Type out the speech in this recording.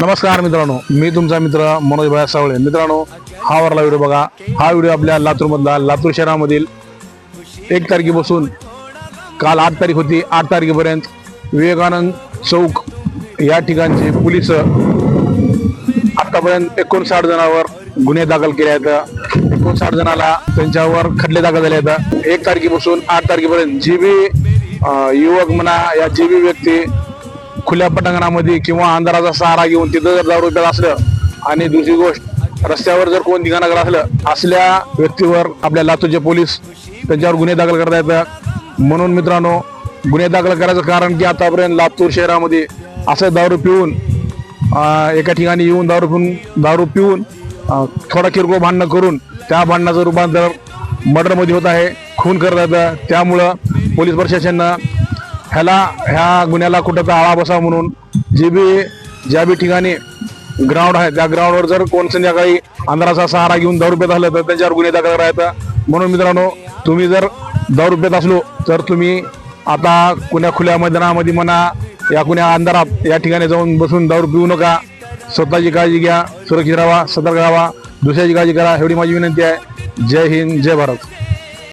नमस्कार मित्रांनो, मी तुमचा मित्र मनोज भाई सावळे. मित्रांनो, हा वरला व्हिडिओ बघा. हा व्हिडिओ आपल्या लातूर मधला, लातूर शहरामधील 1 तारखेपासून काल 8 तारीख होती, 8 तारखेपर्यंत विवेकानंद चौक या ठिकाणचे पोलीस आतापर्यंत 59 जणांवर गुन्हे दाखल केले आहेत. 59 जणांना त्यांच्यावर खटले दाखल झाले आहेत. 1 तारखेपासून 8 तारखेपर्यंत जी बी युवक म्हणा या जी बी व्यक्ती खुल्या पटांगणामध्ये किंवा अंधाराचा सहारा घेऊन तिथं जर दारू पित असलं आणि दुसरी गोष्ट रस्त्यावर जर कोण धिंगाणा करत असलं, असल्या व्यक्तीवर आपल्या लातूरचे पोलीस त्यांच्यावर गुन्हे दाखल करता येतात. म्हणून मित्रांनो, गुन्हे दाखल करायचं कारण की आतापर्यंत लातूर शहरामध्ये असं दारू पिऊन एका ठिकाणी येऊन दारू पिऊन थोडा किरकोळ भांडणं करून त्या भांडणाचं रूपांतर मर्डरमध्ये होत आहे, खून करत येतं. त्यामुळं पोलीस प्रशासनानं ह्या गुन्ह्याला कुठं तर आळा बसावा म्हणून ज्या बी ठिकाणी ग्राउंड आहे त्या ग्राउंडवर जर कोण संध्याकाळी अंधाराचा सहारा घेऊन दारू पित असलं तर त्यांच्यावर गुन्हे दाखल करायचा. म्हणून मित्रांनो, तुम्ही जर दारू पित असलो तर तुम्ही आता कुण्या खुल्या मैदानामध्ये म्हणा या कुण्या अंधारात या ठिकाणी जाऊन बसून दारू पिऊ नका. स्वतःची काळजी घ्या, सुरक्षित राहा, सतर्क राहा, दुसऱ्याची काळजी करा, एवढी माझी विनंती आहे. जय हिंद, जय भारत.